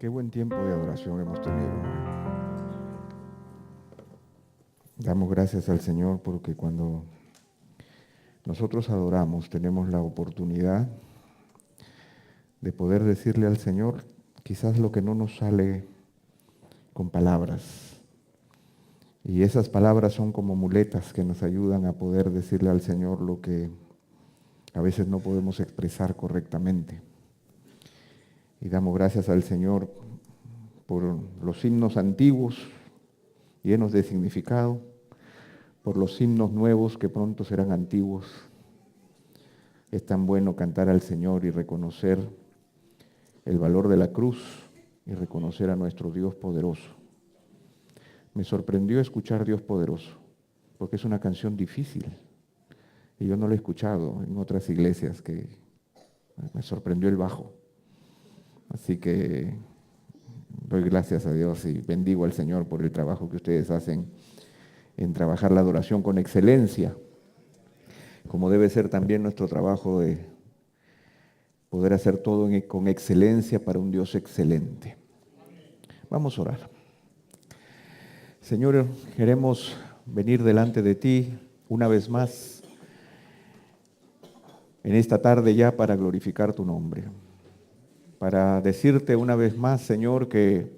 Qué buen tiempo de adoración hemos tenido. Damos gracias al Señor porque cuando nosotros adoramos tenemos la oportunidad de poder decirle al Señor quizás lo que no nos sale con palabras. Y esas palabras son como muletas que nos ayudan a poder decirle al Señor lo que a veces no podemos expresar correctamente. Y damos gracias al Señor por los himnos antiguos, llenos de significado, por los himnos nuevos que pronto serán antiguos. Es tan bueno cantar al Señor y reconocer el valor de la cruz y reconocer a nuestro Dios poderoso. Me sorprendió escuchar Dios poderoso, porque es una canción difícil. Y yo no la he escuchado en otras iglesias, que me sorprendió el bajo. Así que doy gracias a Dios y bendigo al Señor por el trabajo que ustedes hacen en trabajar la adoración con excelencia, como debe ser también nuestro trabajo de poder hacer todo con excelencia para un Dios excelente. Vamos a orar. Señor, queremos venir delante de ti una vez más en esta tarde ya para glorificar tu nombre, para decirte una vez más, Señor, que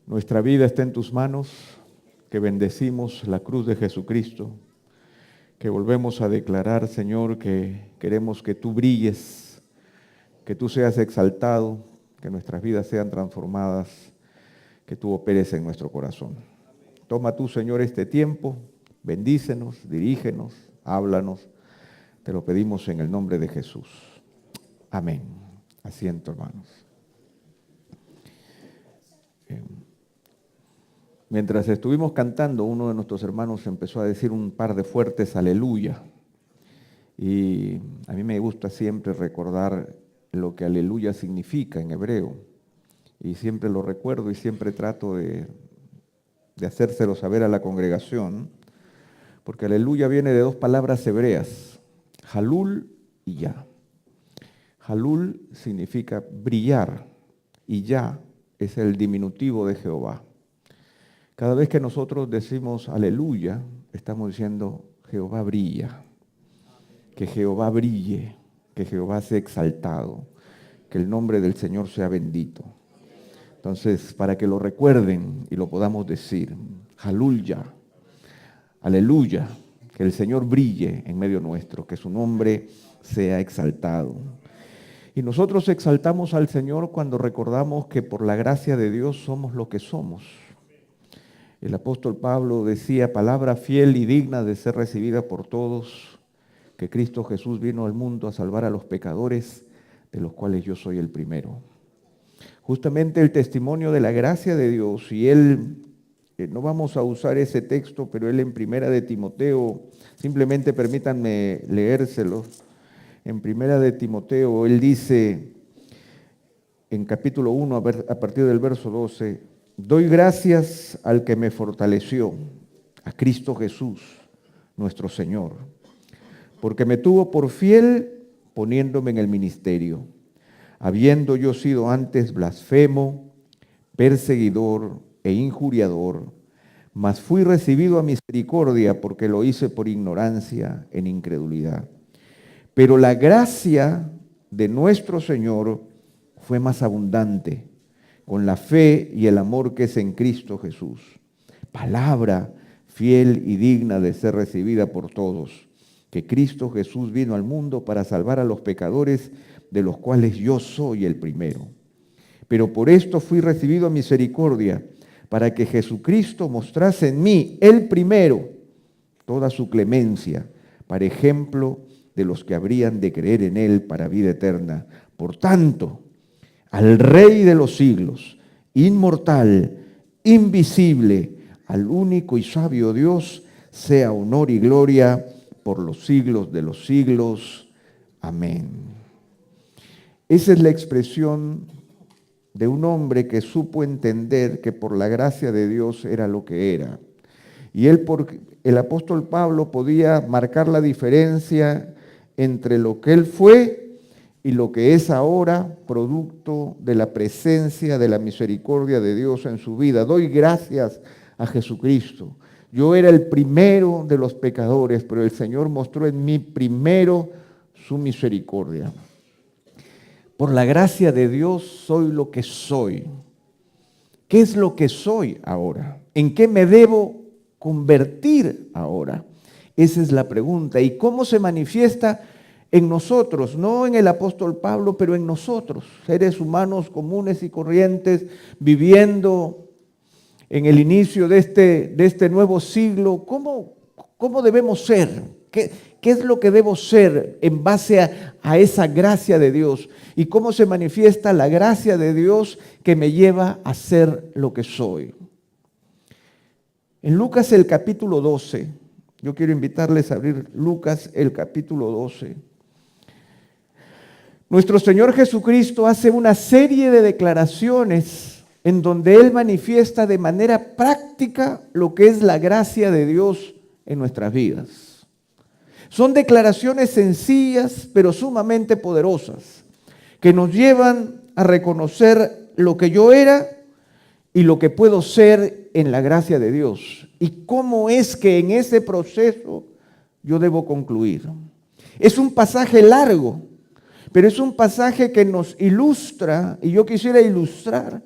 nuestra vida está en tus manos, que bendecimos la cruz de Jesucristo, que volvemos a declarar, Señor, que queremos que tú brilles, que tú seas exaltado, que nuestras vidas sean transformadas, que tú operes en nuestro corazón. Toma tú, Señor, este tiempo, bendícenos, dirígenos, háblanos. Te lo pedimos en el nombre de Jesús. Amén. Asiento, hermanos. Mientras estuvimos cantando, uno de nuestros hermanos empezó a decir un par de fuertes aleluya. Y a mí me gusta siempre recordar lo que aleluya significa en hebreo. Y siempre lo recuerdo y siempre trato de hacérselo saber a la congregación, porque aleluya viene de dos palabras hebreas, halul y ya. Halul significa brillar y ya es el diminutivo de Jehová. Cada vez que nosotros decimos aleluya, estamos diciendo Jehová brilla, que Jehová brille, que Jehová sea exaltado, que el nombre del Señor sea bendito. Entonces, para que lo recuerden y lo podamos decir, aleluya, aleluya, que el Señor brille en medio nuestro, que su nombre sea exaltado. Y nosotros exaltamos al Señor cuando recordamos que por la gracia de Dios somos lo que somos. El apóstol Pablo decía, palabra fiel y digna de ser recibida por todos, que Cristo Jesús vino al mundo a salvar a los pecadores, de los cuales yo soy el primero. Justamente el testimonio de la gracia de Dios, y él, no vamos a usar ese texto, pero él en Primera de Timoteo, simplemente permítanme leérselo, en Primera de Timoteo, él dice, en capítulo 1, a partir del verso 12, doy gracias al que me fortaleció, a Cristo Jesús, nuestro Señor, porque me tuvo por fiel poniéndome en el ministerio, habiendo yo sido antes blasfemo, perseguidor e injuriador, mas fui recibido a misericordia porque lo hice por ignorancia en incredulidad. Pero la gracia de nuestro Señor fue más abundante, con la fe y el amor que es en Cristo Jesús. Palabra fiel y digna de ser recibida por todos, que Cristo Jesús vino al mundo para salvar a los pecadores, de los cuales yo soy el primero. Pero por esto fui recibido a misericordia, para que Jesucristo mostrase en mí, el primero, toda su clemencia, para ejemplo de los que habrían de creer en Él para vida eterna. Por tanto, al Rey de los siglos, inmortal, invisible, al único y sabio Dios, sea honor y gloria por los siglos de los siglos. Amén. Esa es la expresión de un hombre que supo entender que por la gracia de Dios era lo que era. Y el apóstol Pablo podía marcar la diferencia entre lo que él fue y lo que es ahora producto de la presencia de la misericordia de Dios en su vida. Doy gracias a Jesucristo. Yo era el primero de los pecadores, pero el Señor mostró en mí primero su misericordia. Por la gracia de Dios soy lo que soy. ¿Qué es lo que soy ahora? ¿En qué me debo convertir ahora? Esa es la pregunta. ¿Y cómo se manifiesta en nosotros? No en el apóstol Pablo, pero en nosotros, seres humanos comunes y corrientes, viviendo en el inicio de este nuevo siglo. ¿Cómo debemos ser? ¿Qué es lo que debo ser en base a esa gracia de Dios? ¿Y cómo se manifiesta la gracia de Dios que me lleva a ser lo que soy? En Lucas el capítulo 12, yo quiero invitarles a abrir Lucas el capítulo 12. Nuestro Señor Jesucristo hace una serie de declaraciones en donde Él manifiesta de manera práctica lo que es la gracia de Dios en nuestras vidas. Son declaraciones sencillas, pero sumamente poderosas, que nos llevan a reconocer lo que yo era y lo que puedo ser en la gracia de Dios. Y cómo es que en ese proceso yo debo concluir. Es un pasaje largo, pero es un pasaje que nos ilustra, y yo quisiera ilustrar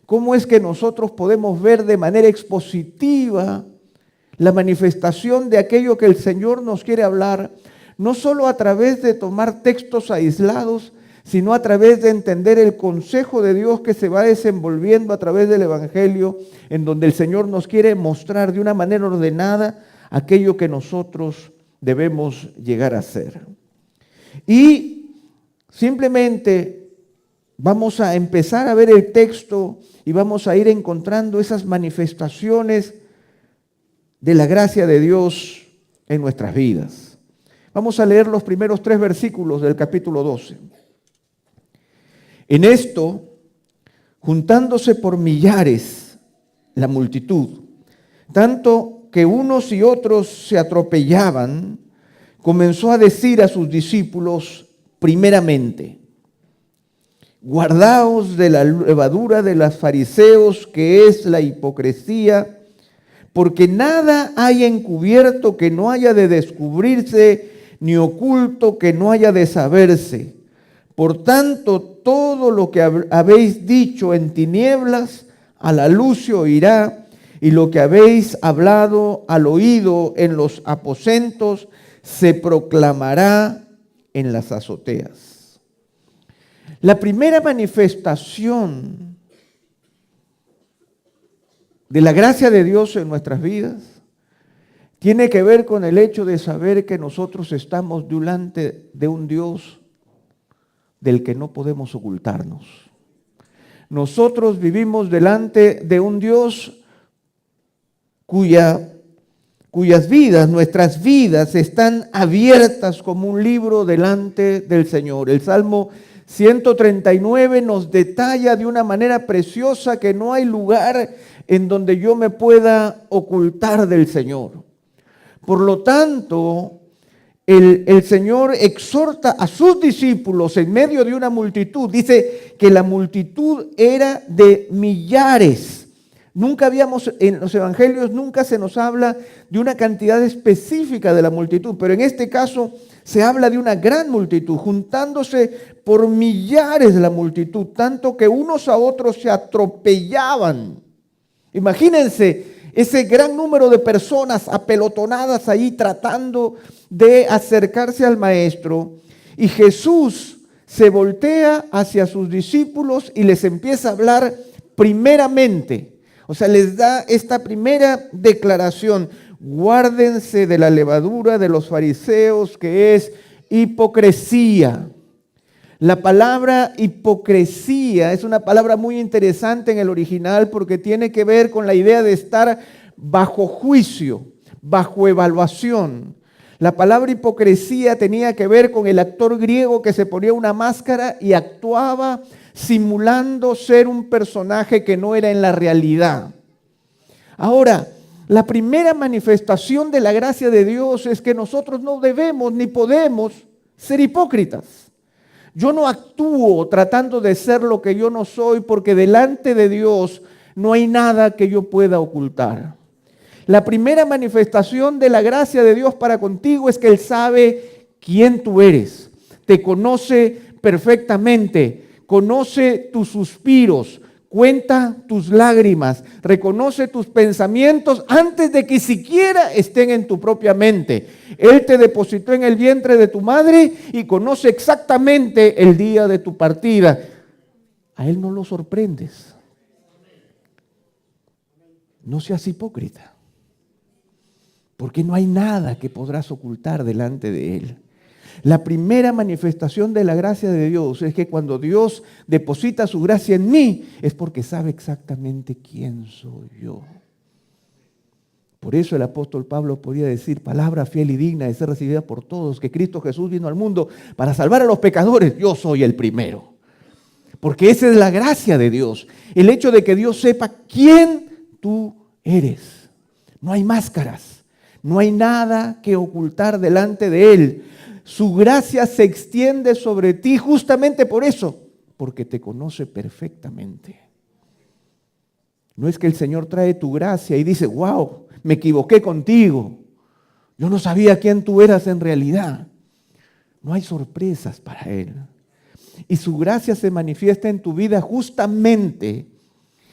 cómo es que nosotros podemos ver de manera expositiva la manifestación de aquello que el Señor nos quiere hablar, no solo a través de tomar textos aislados, sino a través de entender el consejo de Dios que se va desenvolviendo a través del Evangelio, en donde el Señor nos quiere mostrar de una manera ordenada aquello que nosotros debemos llegar a ser. Y simplemente vamos a empezar a ver el texto y vamos a ir encontrando esas manifestaciones de la gracia de Dios en nuestras vidas. Vamos a leer los primeros 3 versículos del capítulo 12. En esto, juntándose por millares la multitud, tanto que unos y otros se atropellaban, comenzó a decir a sus discípulos primeramente: guardaos de la levadura de los fariseos, que es la hipocresía, porque nada hay encubierto que no haya de descubrirse, ni oculto que no haya de saberse. Por tanto, todo lo que habéis dicho en tinieblas, a la luz se oirá, y lo que habéis hablado al oído en los aposentos, se proclamará en las azoteas. La primera manifestación de la gracia de Dios en nuestras vidas tiene que ver con el hecho de saber que nosotros estamos delante de un Dios del que no podemos ocultarnos. Nosotros vivimos delante de un Dios cuyas vidas, nuestras vidas, están abiertas como un libro delante del Señor. El Salmo 139 nos detalla de una manera preciosa que no hay lugar en donde yo me pueda ocultar del Señor. Por lo tanto, el Señor exhorta a sus discípulos en medio de una multitud. Dice que la multitud era de millares. En los evangelios nunca se nos habla de una cantidad específica de la multitud, pero en este caso se habla de una gran multitud, juntándose por millares la multitud, tanto que unos a otros se atropellaban. Imagínense ese gran número de personas apelotonadas ahí tratando de acercarse al maestro, y Jesús se voltea hacia sus discípulos y les empieza a hablar primeramente. O sea, les da esta primera declaración: guárdense de la levadura de los fariseos, que es hipocresía. La palabra hipocresía es una palabra muy interesante en el original porque tiene que ver con la idea de estar bajo juicio, bajo evaluación. La palabra hipocresía tenía que ver con el actor griego que se ponía una máscara y actuaba simulando ser un personaje que no era en la realidad. Ahora, la primera manifestación de la gracia de Dios es que nosotros no debemos ni podemos ser hipócritas. Yo no actúo tratando de ser lo que yo no soy, porque delante de Dios no hay nada que yo pueda ocultar. La primera manifestación de la gracia de Dios para contigo es que Él sabe quién tú eres. Te conoce perfectamente, conoce tus suspiros, cuenta tus lágrimas, reconoce tus pensamientos antes de que siquiera estén en tu propia mente. Él te depositó en el vientre de tu madre y conoce exactamente el día de tu partida. A Él no lo sorprendes. No seas hipócrita, porque no hay nada que podrás ocultar delante de Él. La primera manifestación de la gracia de Dios es que cuando Dios deposita su gracia en mí, es porque sabe exactamente quién soy yo. Por eso el apóstol Pablo podía decir, palabra fiel y digna de ser recibida por todos, que Cristo Jesús vino al mundo para salvar a los pecadores. Yo soy el primero. Porque esa es la gracia de Dios. El hecho de que Dios sepa quién tú eres. No hay máscaras. No hay nada que ocultar delante de Él. Su gracia se extiende sobre ti justamente por eso, porque te conoce perfectamente. No es que el Señor trae tu gracia y dice, wow, me equivoqué contigo. Yo no sabía quién tú eras en realidad. No hay sorpresas para Él. Y su gracia se manifiesta en tu vida justamente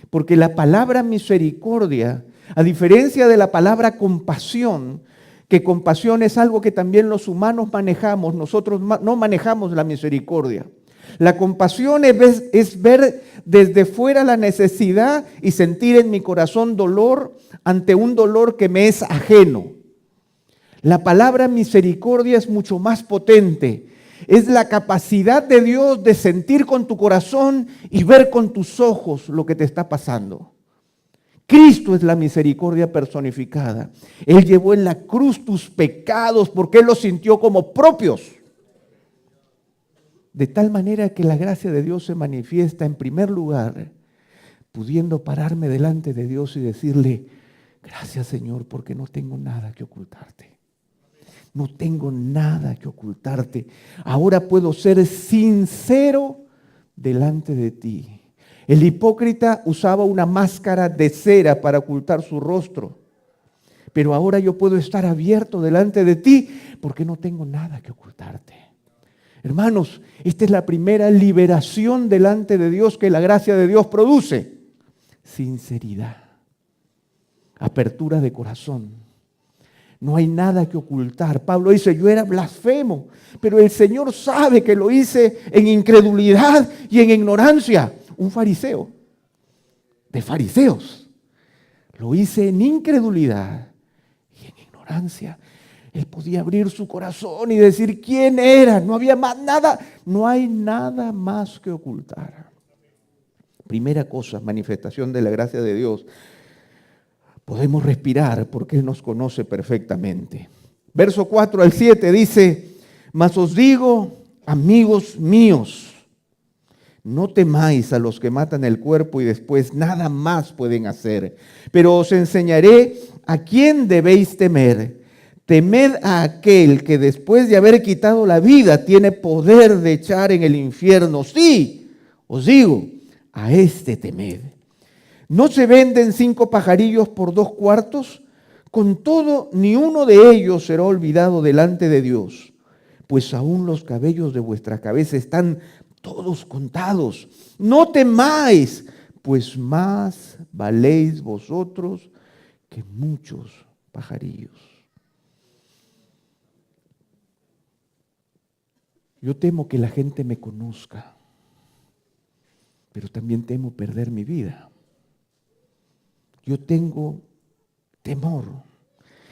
porque la palabra misericordia, a diferencia de la palabra compasión, que compasión es algo que también los humanos manejamos, nosotros no manejamos la misericordia. La compasión es ver desde fuera la necesidad y sentir en mi corazón dolor ante un dolor que me es ajeno. La palabra misericordia es mucho más potente. Es la capacidad de Dios de sentir con tu corazón y ver con tus ojos lo que te está pasando. Cristo es la misericordia personificada. Él llevó en la cruz tus pecados porque Él los sintió como propios. De tal manera que la gracia de Dios se manifiesta en primer lugar, pudiendo pararme delante de Dios y decirle, gracias Señor, porque no tengo nada que ocultarte. No tengo nada que ocultarte. Ahora puedo ser sincero delante de ti. El hipócrita usaba una máscara de cera para ocultar su rostro. Pero ahora yo puedo estar abierto delante de ti porque no tengo nada que ocultarte. Hermanos, esta es la primera liberación delante de Dios que la gracia de Dios produce. Sinceridad, apertura de corazón. No hay nada que ocultar. Pablo dice, yo era blasfemo, pero el Señor sabe que lo hice en incredulidad y en ignorancia. Un fariseo, de fariseos, lo hice en incredulidad y en ignorancia. Él podía abrir su corazón y decir quién era. No había más nada, no hay nada más que ocultar. Primera cosa, manifestación de la gracia de Dios. Podemos respirar porque Él nos conoce perfectamente. Verso 4 al 7 dice, mas os digo, amigos míos, no temáis a los que matan el cuerpo y después nada más pueden hacer. Pero os enseñaré a quién debéis temer. Temed a aquel que después de haber quitado la vida tiene poder de echar en el infierno. Sí, os digo, a este temed. ¿No se venden 5 pajarillos por 2 cuartos? Con todo, ni uno de ellos será olvidado delante de Dios, pues aún los cabellos de vuestra cabeza están todos contados. No temáis, pues más valéis vosotros que muchos pajarillos. Yo temo que la gente me conozca, pero también temo perder mi vida. Yo tengo temor.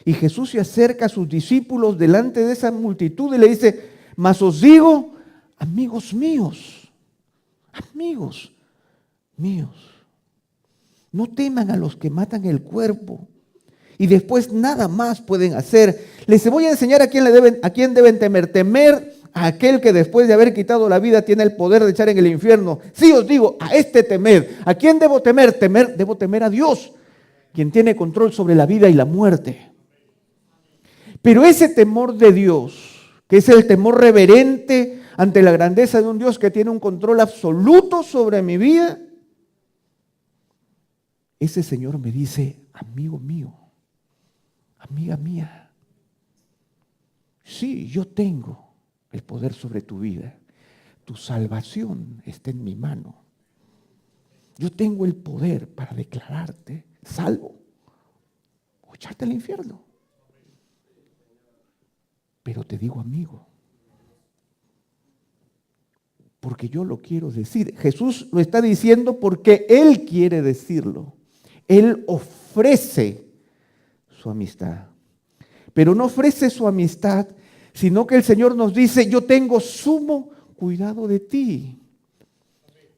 Y Jesús se acerca a sus discípulos delante de esa multitud y le dice, mas os digo, amigos míos, no teman a los que matan el cuerpo y después nada más pueden hacer. Les voy a enseñar a quién deben temer. Temer a aquel que después de haber quitado la vida tiene el poder de echar en el infierno. Sí os digo, a este temed. ¿A quién debo temer? Debo temer a Dios, quien tiene control sobre la vida y la muerte. Pero ese temor de Dios, que es el temor reverente ante la grandeza de un Dios que tiene un control absoluto sobre mi vida, ese Señor me dice, amigo mío, amiga mía, sí, yo tengo el poder sobre tu vida. Tu salvación está en mi mano. Yo tengo el poder para declararte salvo o echarte al infierno. Pero te digo, amigo, porque yo lo quiero decir. Jesús lo está diciendo porque Él quiere decirlo. Él ofrece su amistad. Pero no ofrece su amistad, sino que el Señor nos dice, yo tengo sumo cuidado de ti.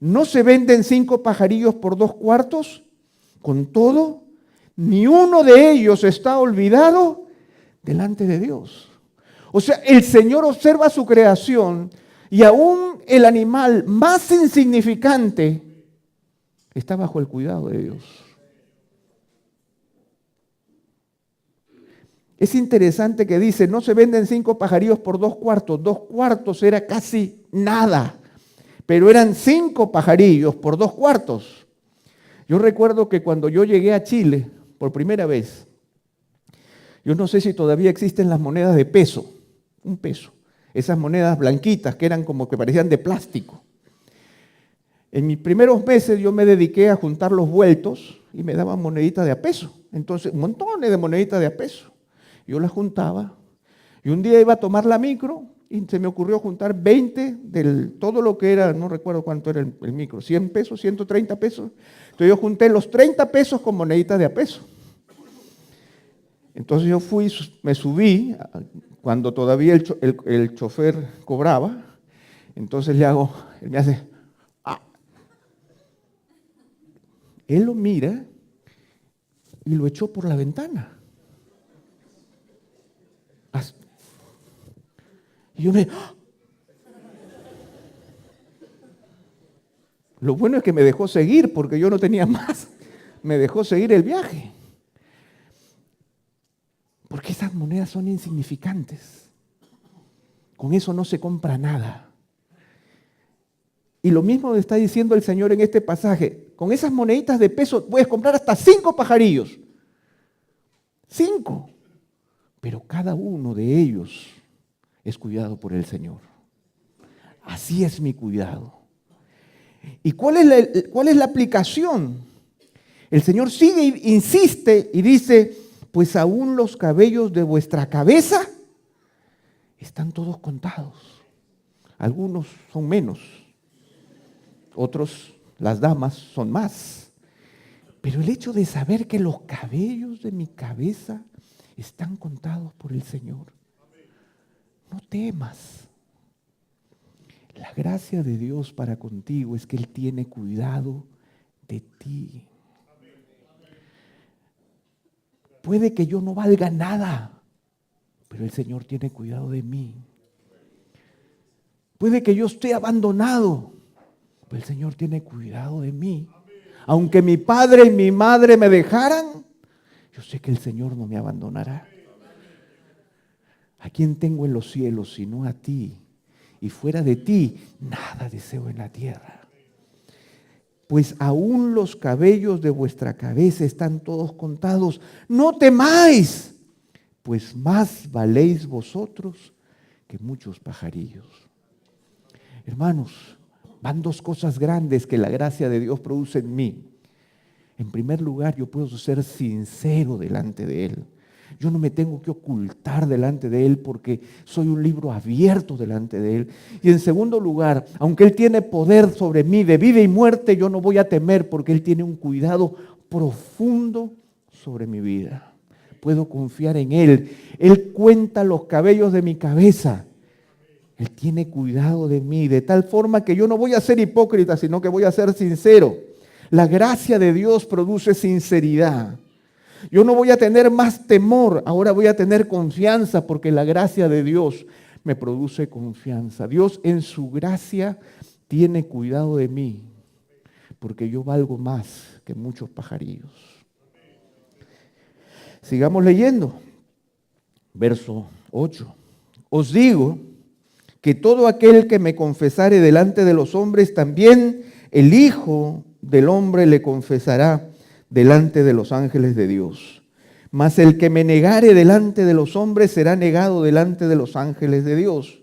¿No se venden 5 pajarillos por 2 cuartos? Con todo, ni uno de ellos está olvidado delante de Dios. O sea, el Señor observa su creación y aún el animal más insignificante está bajo el cuidado de Dios. Es interesante que dice, no se venden 5 pajarillos por 2 cuartos. 2 cuartos era casi nada, pero eran 5 pajarillos por 2 cuartos. Yo recuerdo que cuando yo llegué a Chile por primera vez, yo no sé si todavía existen las monedas de peso, un peso, esas monedas blanquitas que eran como que parecían de plástico. En mis primeros meses yo me dediqué a juntar los vueltos y me daban moneditas de a peso. Entonces, montones de moneditas de a peso. Yo las juntaba y un día iba a tomar la micro y se me ocurrió juntar 20 del todo lo que era, no recuerdo cuánto era el micro, 100 pesos, 130 pesos. Entonces yo junté los 30 pesos con moneditas de a peso. Entonces yo fui, me subí, cuando todavía el chofer cobraba, entonces él me hace, ¡ah! Él lo mira y lo echó por la ventana. Y yo ¡ah! Lo bueno es que me dejó seguir porque yo no tenía más. Me dejó seguir el viaje. Porque esas monedas son insignificantes. Con eso no se compra nada. Y lo mismo está diciendo el Señor en este pasaje. Con esas moneditas de peso puedes comprar hasta 5 pajarillos. 5. Pero cada uno de ellos es cuidado por el Señor. Así es mi cuidado. ¿Y cuál es la aplicación? El Señor sigue, insiste y dice, pues aún los cabellos de vuestra cabeza están todos contados. Algunos son menos, otros, las damas, son más. Pero el hecho de saber que los cabellos de mi cabeza están contados por el Señor, no temas. La gracia de Dios para contigo es que Él tiene cuidado de ti. Puede que yo no valga nada, pero el Señor tiene cuidado de mí. Puede que yo esté abandonado, pero el Señor tiene cuidado de mí. Aunque mi padre y mi madre me dejaran, yo sé que el Señor no me abandonará. ¿A quién tengo en los cielos sino a ti? Y fuera de ti, nada deseo en la tierra. Pues aún los cabellos de vuestra cabeza están todos contados. No temáis, pues más valéis vosotros que muchos pajarillos. Hermanos, van 2 cosas grandes que la gracia de Dios produce en mí. En primer lugar, yo puedo ser sincero delante de Él. Yo no me tengo que ocultar delante de Él porque soy un libro abierto delante de Él. Y en segundo lugar, aunque Él tiene poder sobre mí de vida y muerte, yo no voy a temer porque Él tiene un cuidado profundo sobre mi vida. Puedo confiar en Él. Él cuenta los cabellos de mi cabeza. Él tiene cuidado de mí, de tal forma que yo no voy a ser hipócrita, sino que voy a ser sincero. La gracia de Dios produce sinceridad. Yo no voy a tener más temor, ahora voy a tener confianza porque la gracia de Dios me produce confianza. Dios en su gracia tiene cuidado de mí porque yo valgo más que muchos pajarillos. Sigamos leyendo. Verso 8. Os digo que todo aquel que me confesare delante de los hombres, también el Hijo del Hombre le confesará delante de los ángeles de Dios. Mas el que me negare delante de los hombres será negado delante de los ángeles de Dios.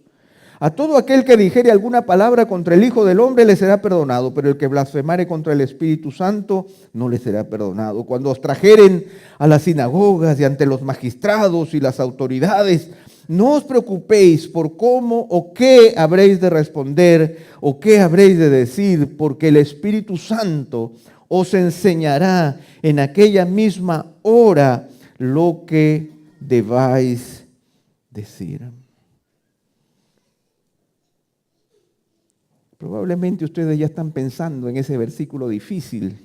A todo aquel que dijere alguna palabra contra el Hijo del Hombre le será perdonado, pero el que blasfemare contra el Espíritu Santo no le será perdonado. Cuando os trajeren a las sinagogas y ante los magistrados y las autoridades, no os preocupéis por cómo o qué habréis de responder o qué habréis de decir, porque el Espíritu Santo os enseñará en aquella misma hora lo que debáis decir. Probablemente ustedes ya están pensando en ese versículo difícil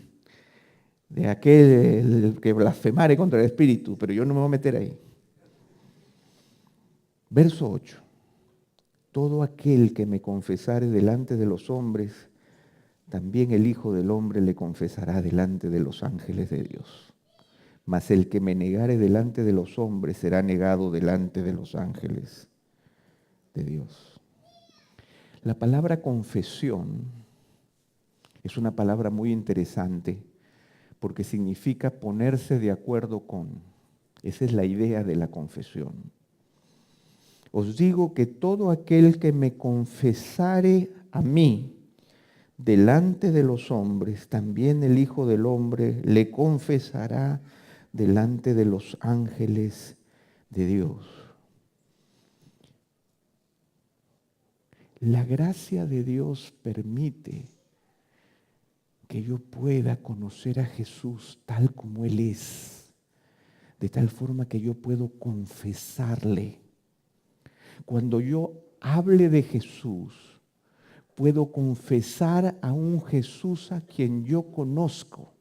de aquel que blasfemare contra el Espíritu, pero yo no me voy a meter ahí. Verso 8. Todo aquel que me confesare delante de los hombres, también el Hijo del Hombre le confesará delante de los ángeles de Dios. Mas el que me negare delante de los hombres será negado delante de los ángeles de Dios. La palabra confesión es una palabra muy interesante porque significa ponerse de acuerdo con. Esa es la idea de la confesión. Os digo que todo aquel que me confesare a mí delante de los hombres, también el Hijo del Hombre le confesará delante de los ángeles de Dios. La gracia de Dios permite que yo pueda conocer a Jesús tal como Él es, de tal forma que yo puedo confesarle. Cuando yo hable de Jesús, puedo confesar a un Jesús a quien yo conozco.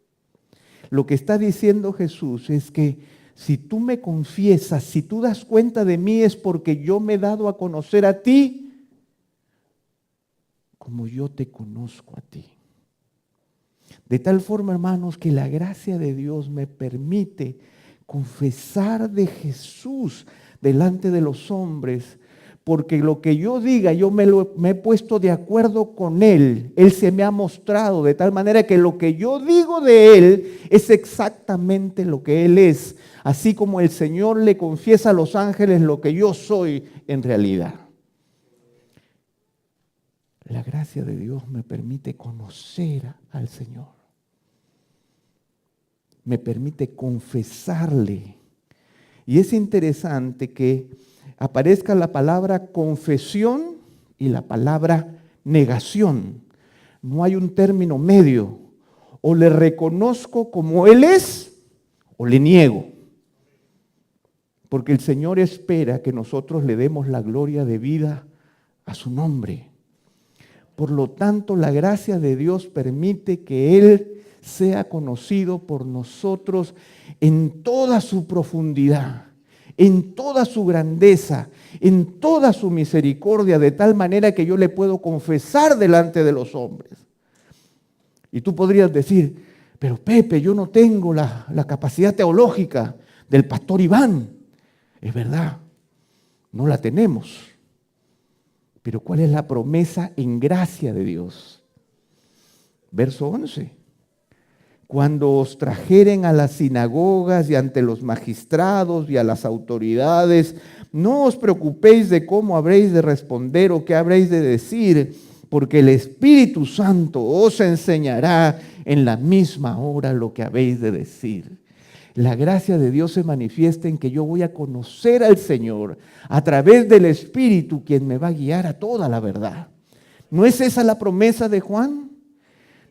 Lo que está diciendo Jesús es que si tú me confiesas, si tú das cuenta de mí, es porque yo me he dado a conocer a ti como yo te conozco a ti. De tal forma, hermanos, que la gracia de Dios me permite confesar de Jesús delante de los hombres, porque lo que yo diga, yo me he puesto de acuerdo con Él. Él se me ha mostrado de tal manera que lo que yo digo de Él es exactamente lo que Él es, así como el Señor le confiesa a los ángeles lo que yo soy en realidad. La gracia de Dios me permite conocer al Señor. Me permite confesarle. Y es interesante que aparezca la palabra confesión y la palabra negación. No hay un término medio. O le reconozco como Él es, o le niego. Porque el Señor espera que nosotros le demos la gloria de vida a su nombre. Por lo tanto, la gracia de Dios permite que Él sea conocido por nosotros en toda su profundidad, en toda su grandeza, en toda su misericordia, de tal manera que yo le puedo confesar delante de los hombres. Y tú podrías decir, pero Pepe, yo no tengo la capacidad teológica del pastor Iván. Es verdad, no la tenemos. Pero ¿cuál es la promesa en gracia de Dios? Verso 11. Cuando os trajeren a las sinagogas y ante los magistrados y a las autoridades, no os preocupéis de cómo habréis de responder o qué habréis de decir, porque el Espíritu Santo os enseñará en la misma hora lo que habéis de decir. La gracia de Dios se manifiesta en que yo voy a conocer al Señor a través del Espíritu, quien me va a guiar a toda la verdad. ¿No es esa la promesa de Juan?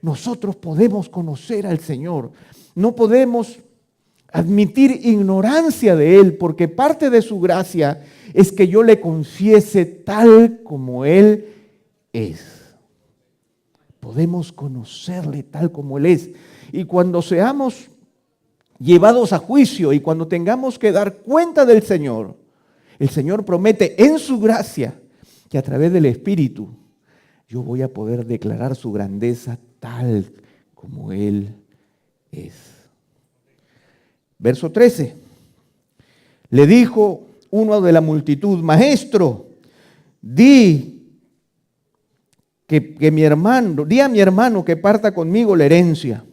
Nosotros podemos conocer al Señor. No podemos admitir ignorancia de Él, porque parte de su gracia es que yo le confiese tal como Él es. Podemos conocerle tal como Él es. Y cuando seamos llevados a juicio y cuando tengamos que dar cuenta del Señor, el Señor promete en su gracia que a través del Espíritu yo voy a poder declarar su grandeza tal como Él es. Verso 13. Le dijo uno de la multitud: Maestro, di que mi hermano, di a mi hermano que parta conmigo la herencia.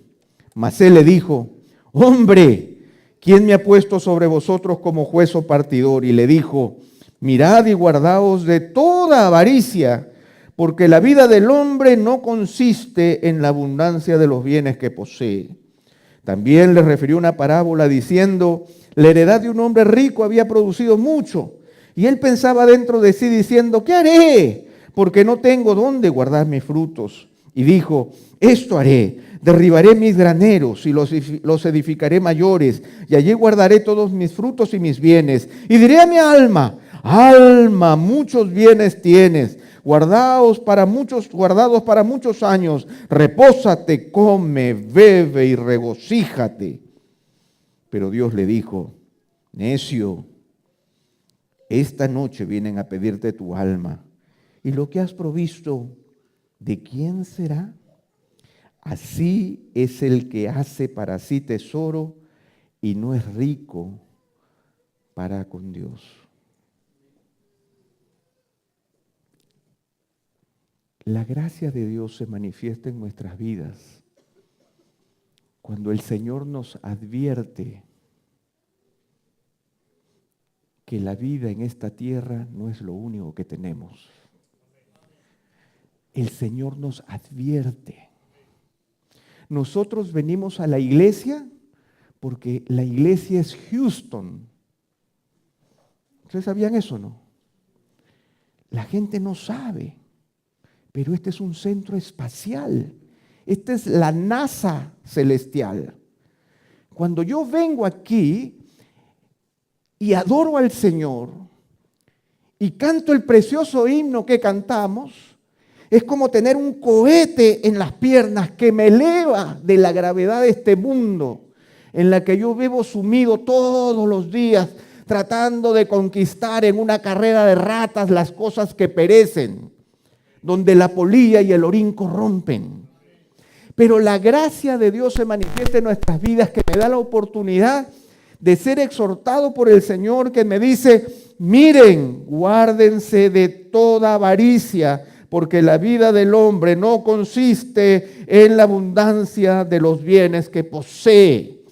Mas él le dijo, hombre, ¿quién me ha puesto sobre vosotros como juez o partidor? Y le dijo, mirad y guardaos de toda avaricia, porque la vida del hombre no consiste en la abundancia de los bienes que posee. También le refirió una parábola diciendo, la heredad de un hombre rico había producido mucho. Y él pensaba dentro de sí diciendo, ¿qué haré? Porque no tengo dónde guardar mis frutos. Y dijo, esto haré, derribaré mis graneros y los edificaré mayores, y allí guardaré todos mis frutos y mis bienes. Y diré a mi alma, alma, muchos bienes tienes, guardados para muchos años, repósate, come, bebe y regocíjate. Pero Dios le dijo, necio, esta noche vienen a pedirte tu alma, y lo que has provisto, ¿de quién será? Así es el que hace para sí tesoro y no es rico para con Dios. La gracia de Dios se manifiesta en nuestras vidas cuando el Señor nos advierte que la vida en esta tierra no es lo único que tenemos. El Señor nos advierte. Nosotros venimos a la iglesia porque la iglesia es Houston. ¿Ustedes sabían eso o no? La gente no sabe, pero este es un centro espacial. Esta es la NASA celestial. Cuando yo vengo aquí y adoro al Señor y canto el precioso himno que cantamos, es como tener un cohete en las piernas que me eleva de la gravedad de este mundo en la que yo vivo sumido todos los días tratando de conquistar en una carrera de ratas las cosas que perecen, donde la polilla y el orín corrompen. Pero la gracia de Dios se manifiesta en nuestras vidas, que me da la oportunidad de ser exhortado por el Señor, que me dice, miren, guárdense de toda avaricia, porque la vida del hombre no consiste en la abundancia de los bienes que posee.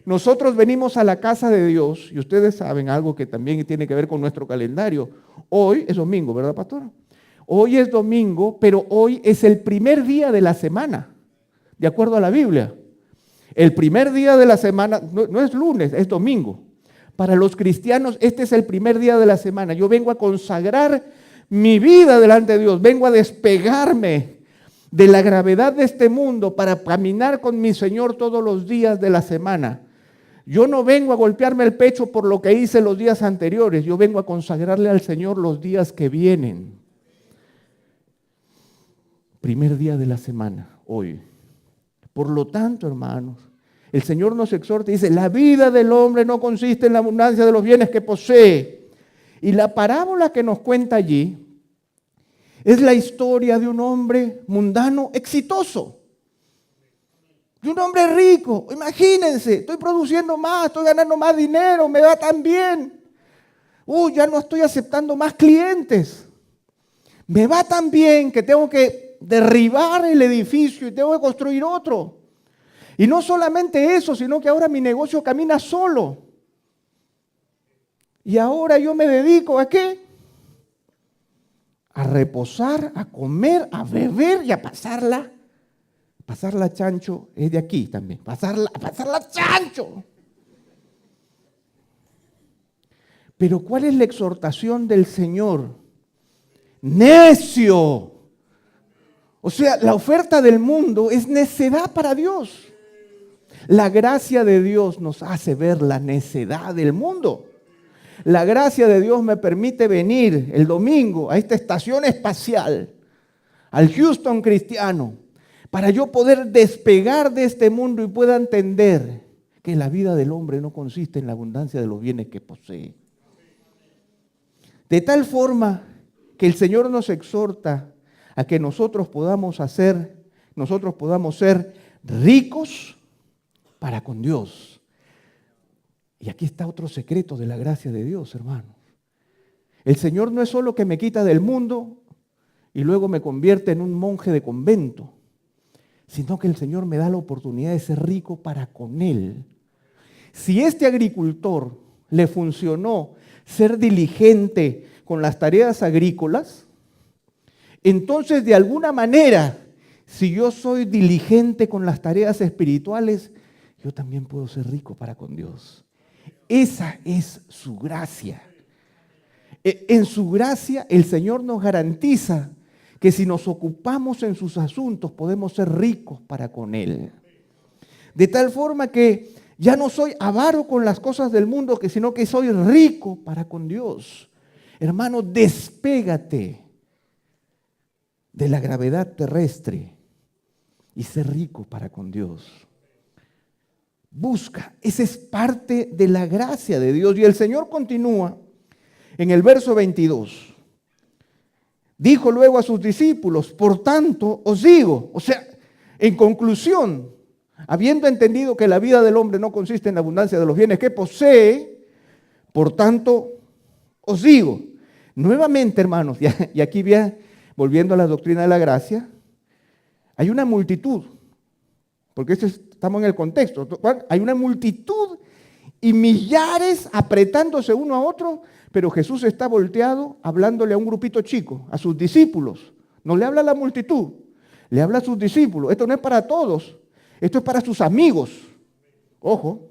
Nosotros venimos a la casa de Dios, y ustedes saben algo que también tiene que ver con nuestro calendario. Hoy es domingo, ¿verdad, pastor? Hoy es domingo, pero hoy es el primer día de la semana, de acuerdo a la Biblia. El primer día de la semana, no es lunes, es domingo. Para los cristianos, este es el primer día de la semana. Yo vengo a consagrar mi vida delante de Dios, vengo a despegarme de la gravedad de este mundo para caminar con mi Señor todos los días de la semana. Yo no vengo a golpearme el pecho por lo que hice los días anteriores, yo vengo a consagrarle al Señor los días que vienen. Primer día de la semana, hoy. Por lo tanto, hermanos, el Señor nos exhorta y dice, la vida del hombre no consiste en la abundancia de los bienes que posee. Y la parábola que nos cuenta allí es la historia de un hombre mundano exitoso, de un hombre rico. Imagínense, estoy produciendo más, estoy ganando más dinero, me va tan bien. Ya no estoy aceptando más clientes. Me va tan bien que tengo que derribar el edificio y tengo que construir otro. Y no solamente eso, sino que ahora mi negocio camina solo. Y ahora yo me dedico ¿a qué? A reposar, a comer, a beber y a pasarla. Pasarla chancho es de aquí también. Pasarla chancho. Pero ¿cuál es la exhortación del Señor? Necio. O sea, la oferta del mundo es necedad para Dios. La gracia de Dios nos hace ver la necedad del mundo. La gracia de Dios me permite venir el domingo a esta estación espacial, al Houston cristiano, para yo poder despegar de este mundo y pueda entender que la vida del hombre no consiste en la abundancia de los bienes que posee. De tal forma que el Señor nos exhorta a que nosotros podamos ser ricos para con Dios. Y aquí está otro secreto de la gracia de Dios, hermanos. El Señor no es solo que me quita del mundo y luego me convierte en un monje de convento, sino que el Señor me da la oportunidad de ser rico para con Él. Si este agricultor le funcionó ser diligente con las tareas agrícolas, entonces de alguna manera, si yo soy diligente con las tareas espirituales, yo también puedo ser rico para con Dios. Esa es su gracia. En su gracia el Señor nos garantiza que si nos ocupamos en sus asuntos podemos ser ricos para con Él. De tal forma que ya no soy avaro con las cosas del mundo, sino que soy rico para con Dios. Hermano, despégate de la gravedad terrestre y sé rico para con Dios. Busca, esa es parte de la gracia de Dios. Y el Señor continúa en el verso 22. Dijo luego a sus discípulos, por tanto os digo, o sea, en conclusión, habiendo entendido que la vida del hombre no consiste en la abundancia de los bienes que posee, por tanto os digo, nuevamente hermanos, y aquí volviendo a la doctrina de la gracia, hay una multitud, porque estamos en el contexto, hay una multitud y millares apretándose uno a otro, pero Jesús está volteado hablándole a un grupito chico, a sus discípulos. No le habla a la multitud, le habla a sus discípulos. Esto no es para todos, esto es para sus amigos. Ojo.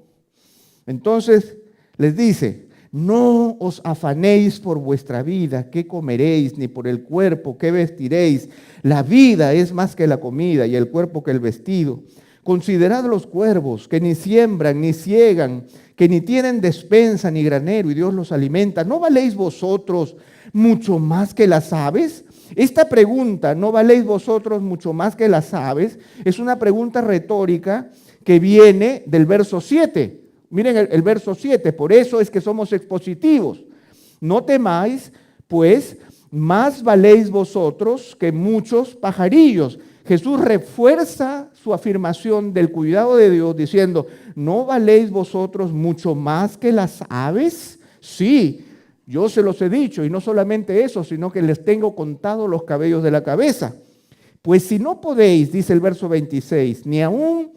Entonces les dice, no os afanéis por vuestra vida, qué comeréis, ni por el cuerpo, qué vestiréis. La vida es más que la comida y el cuerpo que el vestido. Considerad los cuervos, que ni siembran, ni siegan, que ni tienen despensa ni granero, y Dios los alimenta. ¿No valéis vosotros mucho más que las aves? Esta pregunta, ¿no valéis vosotros mucho más que las aves?, es una pregunta retórica que viene del verso 7. Miren el verso 7, por eso es que somos expositivos. No temáis, pues, más valéis vosotros que muchos pajarillos. Jesús refuerza su afirmación del cuidado de Dios diciendo, ¿no valéis vosotros mucho más que las aves? Sí, yo se los he dicho, y no solamente eso, sino que les tengo contado los cabellos de la cabeza. Pues si no podéis, dice el verso 26, ni aún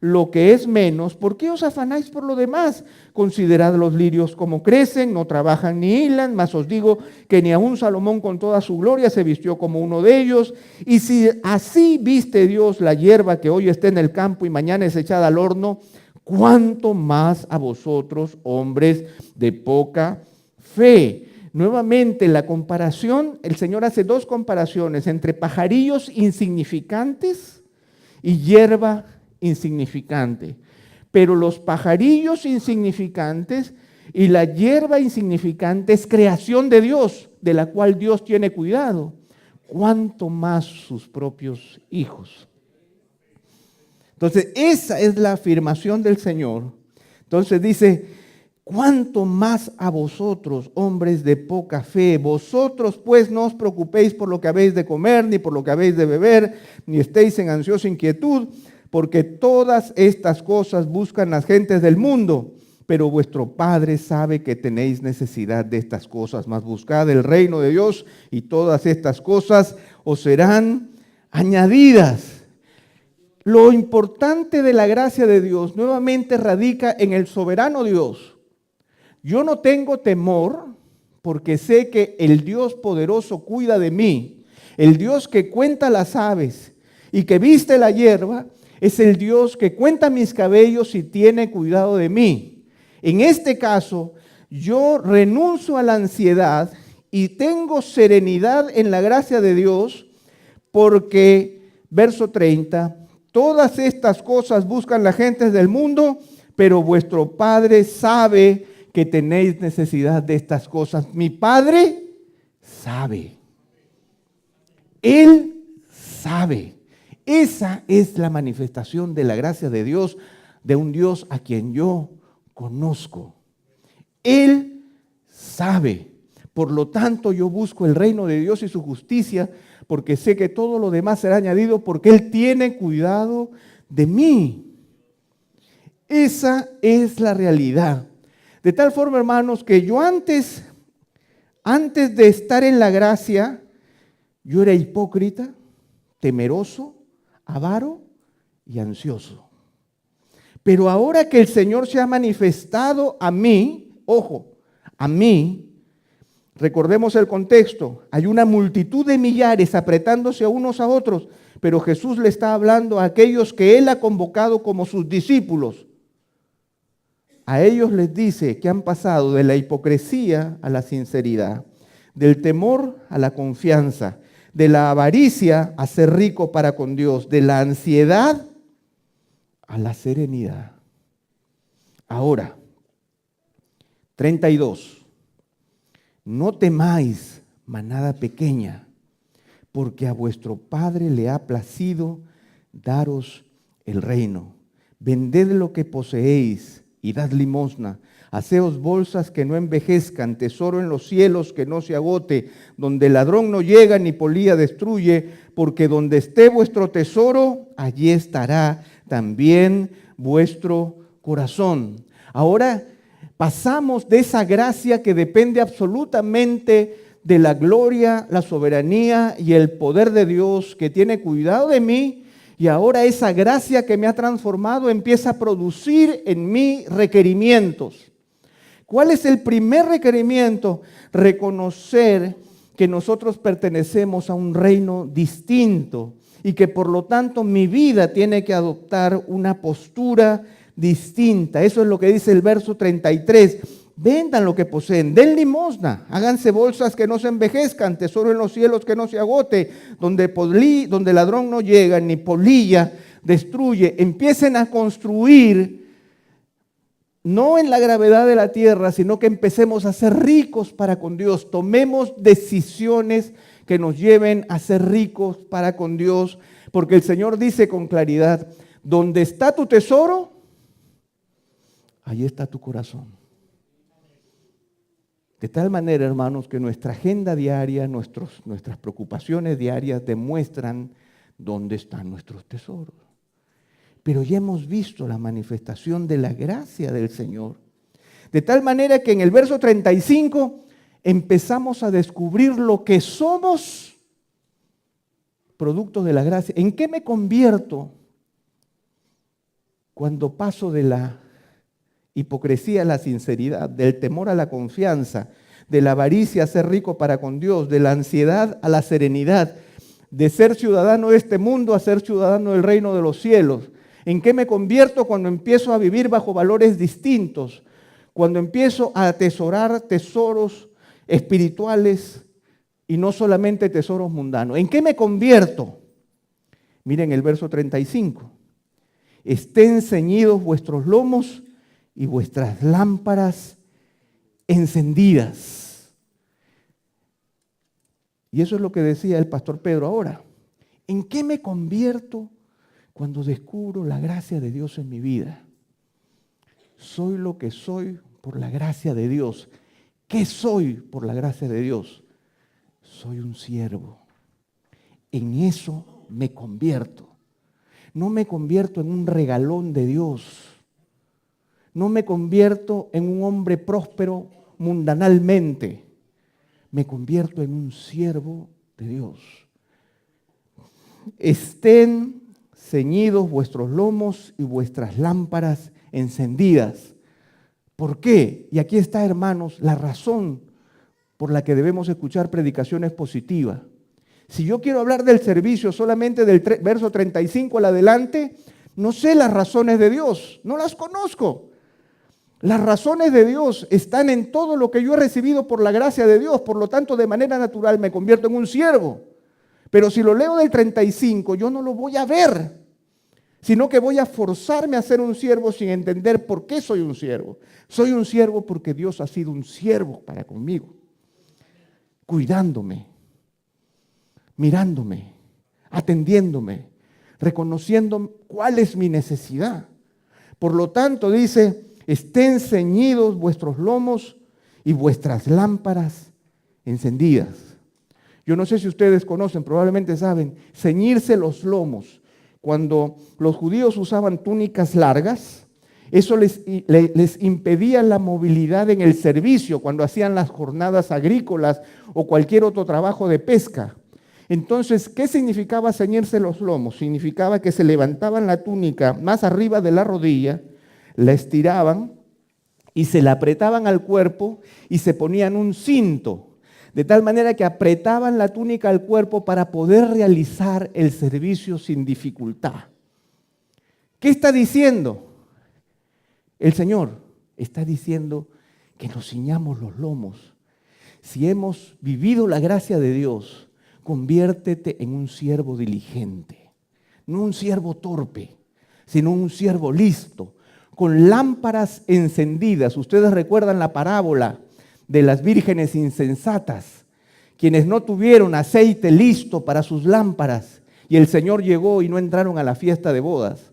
lo que es menos, ¿por qué os afanáis por lo demás? Considerad los lirios como crecen, no trabajan ni hilan, mas os digo que ni aun Salomón con toda su gloria se vistió como uno de ellos. Y si así viste Dios la hierba que hoy está en el campo y mañana es echada al horno, ¿cuánto más a vosotros, hombres de poca fe? Nuevamente la comparación, el Señor hace dos comparaciones entre pajarillos insignificantes y hierba insignificante. Pero los pajarillos insignificantes y la hierba insignificante es creación de Dios, de la cual Dios tiene cuidado. ¿Cuánto más sus propios hijos? Entonces, esa es la afirmación del Señor. Entonces dice, ¿cuánto más a vosotros, hombres de poca fe? Vosotros pues no os preocupéis por lo que habéis de comer, ni por lo que habéis de beber, ni estéis en ansiosa inquietud, porque todas estas cosas buscan las gentes del mundo, pero vuestro Padre sabe que tenéis necesidad de estas cosas. Mas buscad el reino de Dios y todas estas cosas os serán añadidas. Lo importante de la gracia de Dios nuevamente radica en el soberano Dios. Yo no tengo temor porque sé que el Dios poderoso cuida de mí. El Dios que cuenta las aves y que viste la hierba es el Dios que cuenta mis cabellos y tiene cuidado de mí. En este caso, yo renuncio a la ansiedad y tengo serenidad en la gracia de Dios porque, verso 30, todas estas cosas buscan las gentes del mundo, pero vuestro Padre sabe que tenéis necesidad de estas cosas. Mi Padre sabe. Él sabe. Esa es la manifestación de la gracia de Dios, de un Dios a quien yo conozco. Él sabe. Por lo tanto, yo busco el reino de Dios y su justicia, porque sé que todo lo demás será añadido, porque Él tiene cuidado de mí. Esa es la realidad. De tal forma, hermanos, que yo antes de estar en la gracia, yo era hipócrita, temeroso, avaro y ansioso. Pero ahora que el Señor se ha manifestado a mí, ojo, a mí, recordemos el contexto, hay una multitud de millares apretándose a unos a otros, pero Jesús le está hablando a aquellos que Él ha convocado como sus discípulos. A ellos les dice que han pasado de la hipocresía a la sinceridad, del temor a la confianza, de la avaricia a ser rico para con Dios, de la ansiedad a la serenidad. Ahora, 32. No temáis, manada pequeña, porque a vuestro Padre le ha placido daros el reino. Vended lo que poseéis y dad limosna. Haceos bolsas que no envejezcan, tesoro en los cielos que no se agote, donde el ladrón no llega ni polilla destruye, porque donde esté vuestro tesoro, allí estará también vuestro corazón. Ahora pasamos de esa gracia que depende absolutamente de la gloria, la soberanía y el poder de Dios que tiene cuidado de mí, y ahora esa gracia que me ha transformado empieza a producir en mí requerimientos. ¿Cuál es el primer requerimiento? Reconocer que nosotros pertenecemos a un reino distinto y que por lo tanto mi vida tiene que adoptar una postura distinta. Eso es lo que dice el verso 33. Vendan lo que poseen, den limosna, háganse bolsas que no se envejezcan, tesoro en los cielos que no se agote, donde ladrón no llega ni polilla destruye. Empiecen a construir, no en la gravedad de la tierra, sino que empecemos a ser ricos para con Dios. Tomemos decisiones que nos lleven a ser ricos para con Dios, porque el Señor dice con claridad, donde está tu tesoro, ahí está tu corazón. De tal manera, hermanos, que nuestra agenda diaria, nuestras preocupaciones diarias demuestran dónde están nuestros tesoros. Pero ya hemos visto la manifestación de la gracia del Señor. De tal manera que en el verso 35 empezamos a descubrir lo que somos producto de la gracia. ¿En qué me convierto cuando paso de la hipocresía a la sinceridad, del temor a la confianza, de la avaricia a ser rico para con Dios, de la ansiedad a la serenidad, de ser ciudadano de este mundo a ser ciudadano del reino de los cielos? ¿En qué me convierto cuando empiezo a vivir bajo valores distintos? Cuando empiezo a atesorar tesoros espirituales y no solamente tesoros mundanos. ¿En qué me convierto? Miren el verso 35. Estén ceñidos vuestros lomos y vuestras lámparas encendidas. Y eso es lo que decía el pastor Pedro ahora. ¿En qué me convierto cuando descubro la gracia de Dios en mi vida? Soy lo que soy por la gracia de Dios. ¿Qué soy por la gracia de Dios? Soy un siervo. En eso me convierto. No me convierto en un regalón de Dios. No me convierto en un hombre próspero mundanalmente. Me convierto en un siervo de Dios. Estén ceñidos vuestros lomos y vuestras lámparas encendidas. ¿Por qué? Y aquí está, hermanos, la razón por la que debemos escuchar predicaciones positivas. Si yo quiero hablar del servicio solamente del verso 35 al adelante, no sé las razones de Dios, no las conozco. Las razones de Dios están en todo lo que yo he recibido por la gracia de Dios, por lo tanto, de manera natural me convierto en un siervo. Pero si lo leo del 35, yo no lo voy a ver, sino que voy a forzarme a ser un siervo sin entender por qué soy un siervo. Soy un siervo porque Dios ha sido un siervo para conmigo, cuidándome, mirándome, atendiéndome, reconociendo cuál es mi necesidad. Por lo tanto, dice, estén ceñidos vuestros lomos y vuestras lámparas encendidas. Yo no sé si ustedes conocen, probablemente saben, ceñirse los lomos. Cuando los judíos usaban túnicas largas, eso les impedía la movilidad en el servicio, cuando hacían las jornadas agrícolas o cualquier otro trabajo de pesca. Entonces, ¿qué significaba ceñirse los lomos? Significaba que se levantaban la túnica más arriba de la rodilla, la estiraban y se la apretaban al cuerpo y se ponían un cinto, de tal manera que apretaban la túnica al cuerpo para poder realizar el servicio sin dificultad. ¿Qué está diciendo el Señor? Está diciendo que nos ciñamos los lomos. Si hemos vivido la gracia de Dios, conviértete en un siervo diligente, no un siervo torpe, sino un siervo listo, con lámparas encendidas. Ustedes recuerdan la parábola de las vírgenes insensatas, quienes no tuvieron aceite listo para sus lámparas, y el Señor llegó y no entraron a la fiesta de bodas.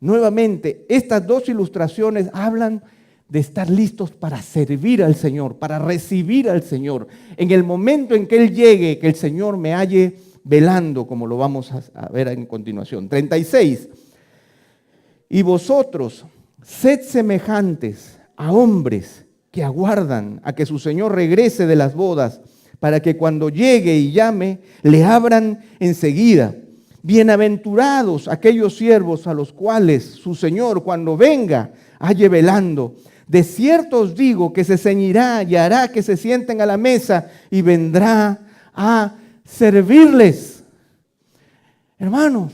Nuevamente, estas dos ilustraciones hablan de estar listos para servir al Señor, para recibir al Señor. En el momento en que Él llegue, que el Señor me halle velando, como lo vamos a ver en continuación. 36. Y vosotros, sed semejantes a hombres que aguardan a que su Señor regrese de las bodas, para que cuando llegue y llame, le abran enseguida. Bienaventurados aquellos siervos a los cuales su Señor, cuando venga, halle velando. De cierto os digo que se ceñirá y hará que se sienten a la mesa y vendrá a servirles. Hermanos,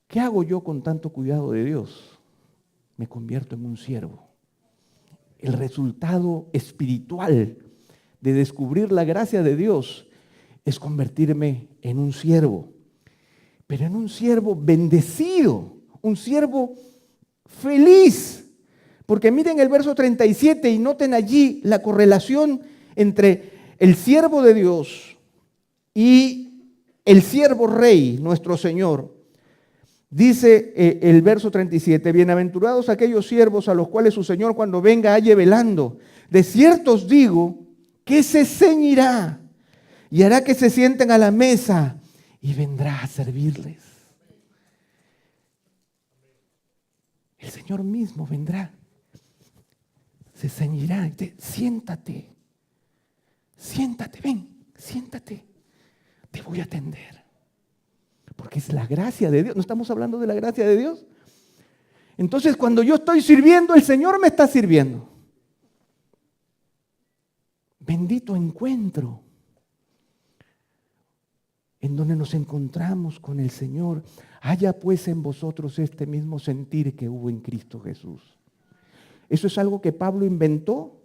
¿qué hago yo con tanto cuidado de Dios? Me convierto en un siervo. El resultado espiritual de descubrir la gracia de Dios es convertirme en un siervo, pero en un siervo bendecido, un siervo feliz. Porque miren el verso 37 y noten allí la correlación entre el siervo de Dios y el siervo rey, nuestro Señor. Dice el verso 37, bienaventurados aquellos siervos a los cuales su Señor cuando venga halle velando. De cierto os digo que se ceñirá y hará que se sienten a la mesa y vendrá a servirles. El Señor mismo vendrá, se ceñirá y te, siéntate, ven, siéntate, te voy a atender. Porque es la gracia de Dios. ¿No estamos hablando de la gracia de Dios? Entonces, cuando yo estoy sirviendo, el Señor me está sirviendo. Bendito encuentro en donde nos encontramos con el Señor. Haya pues en vosotros este mismo sentir que hubo en Cristo Jesús. ¿Eso es algo que Pablo inventó?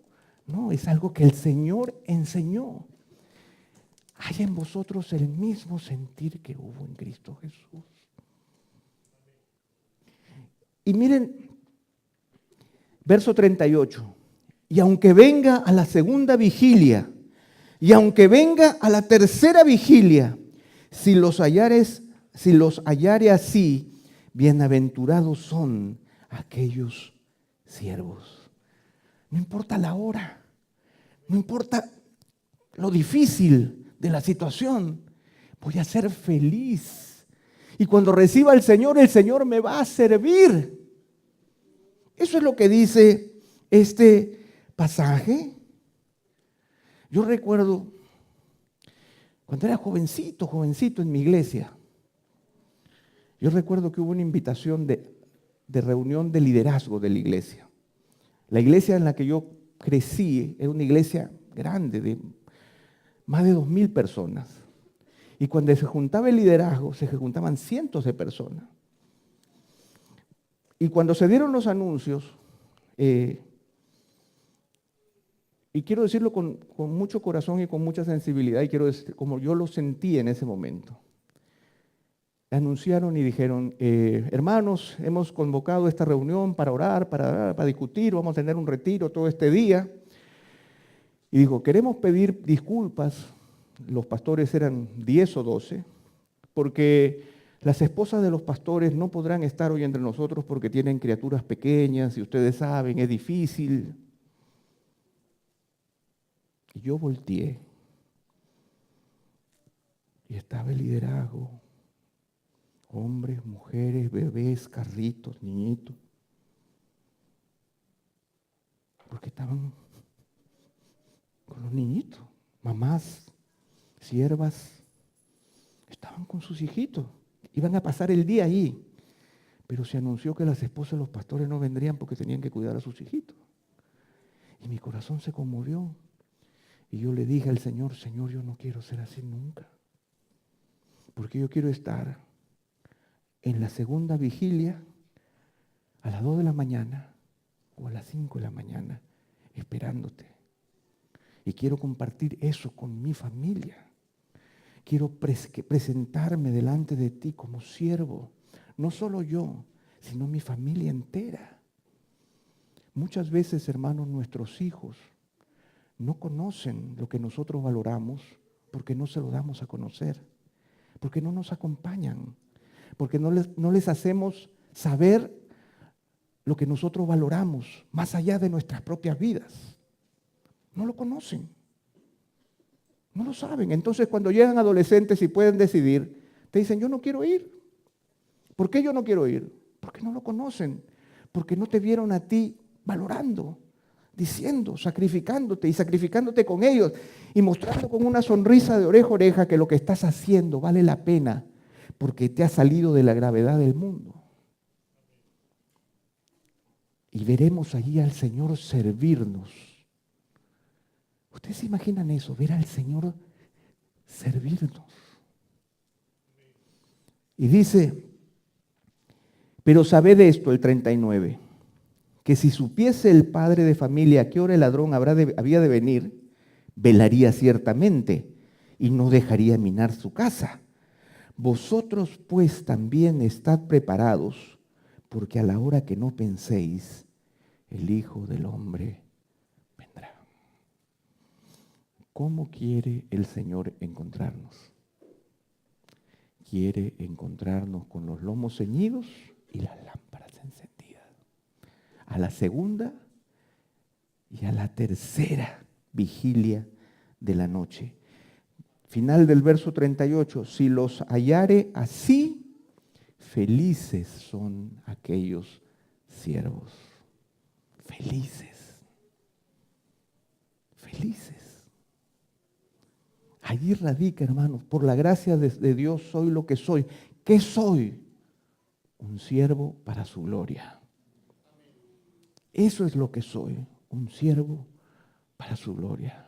No, es algo que el Señor enseñó. Haya en vosotros el mismo sentir que hubo en Cristo Jesús. Y miren, verso 38. Y aunque venga a la segunda vigilia, y aunque venga a la tercera vigilia, si los hallare así, bienaventurados son aquellos siervos. No importa la hora, no importa lo difícil de la situación, voy a ser feliz. Y cuando reciba al Señor, el Señor me va a servir. Eso es lo que dice este pasaje. Yo recuerdo cuando era jovencito en mi iglesia, yo recuerdo que hubo una invitación de reunión de liderazgo de la iglesia. La iglesia en la que yo crecí era una iglesia grande, de más de 2,000 personas. Y cuando se juntaba el liderazgo, se juntaban cientos de personas. Y cuando se dieron los anuncios, y quiero decirlo con mucho corazón y con mucha sensibilidad, y quiero decir como yo lo sentí en ese momento. Anunciaron y dijeron, hermanos, hemos convocado esta reunión para orar, para discutir, vamos a tener un retiro todo este día. Y dijo, queremos pedir disculpas, los pastores eran 10 o 12, porque las esposas de los pastores no podrán estar hoy entre nosotros porque tienen criaturas pequeñas y ustedes saben, es difícil. Y yo volteé y estaba el liderazgo, hombres, mujeres, bebés, carritos, niñitos, porque estaban con los niñitos, mamás, siervas estaban con sus hijitos, iban a pasar el día ahí, pero se anunció que las esposas de los pastores no vendrían porque tenían que cuidar a sus hijitos. Y mi corazón se conmovió. Y yo le dije al Señor, Señor, yo no quiero ser así nunca. Porque yo quiero estar en la segunda vigilia a las 2 de la mañana o a las 5 de la mañana esperándote. Y quiero compartir eso con mi familia. Quiero presentarme delante de ti como siervo. No solo yo, sino mi familia entera. Muchas veces, hermanos, nuestros hijos no conocen lo que nosotros valoramos porque no se lo damos a conocer, porque no nos acompañan, porque no les hacemos saber lo que nosotros valoramos más allá de nuestras propias vidas. No lo conocen, no lo saben. Entonces, cuando llegan adolescentes y pueden decidir, te dicen, yo no quiero ir. ¿Por qué yo no quiero ir? Porque no lo conocen, porque no te vieron a ti valorando, diciendo, sacrificándote y sacrificándote con ellos y mostrando con una sonrisa de oreja a oreja que lo que estás haciendo vale la pena porque te has salido de la gravedad del mundo. Y veremos allí al Señor servirnos. ¿Ustedes se imaginan eso? Ver al Señor servirnos. Y dice, pero sabed esto, el 39, que si supiese el padre de familia a qué hora el ladrón había de venir, velaría ciertamente y no dejaría minar su casa. Vosotros pues también estad preparados, porque a la hora que no penséis, el Hijo del Hombre vendrá. ¿Cómo quiere el Señor encontrarnos? Quiere encontrarnos con los lomos ceñidos y las lámparas encendidas. A la segunda y a la tercera vigilia de la noche. Final del verso 38, si los hallare así, felices son aquellos siervos. Felices. Felices. Allí radica, hermanos, por la gracia de Dios soy lo que soy. ¿Qué soy? Un siervo para su gloria. Eso es lo que soy, un siervo para su gloria,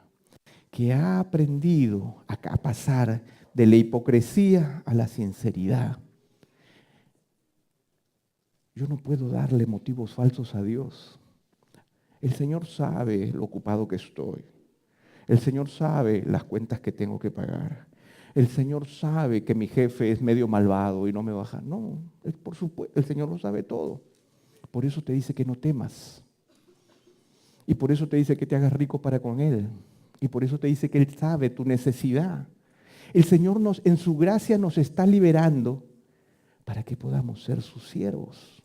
que ha aprendido a pasar de la hipocresía a la sinceridad. Yo no puedo darle motivos falsos a Dios. El Señor sabe lo ocupado que estoy. El Señor sabe las cuentas que tengo que pagar. El Señor sabe que mi jefe es medio malvado y no me baja. No, por supuesto, el Señor lo sabe todo. Por eso te dice que no temas. Y por eso te dice que te hagas rico para con Él. Y por eso te dice que Él sabe tu necesidad. El Señor en su gracia nos está liberando para que podamos ser sus siervos.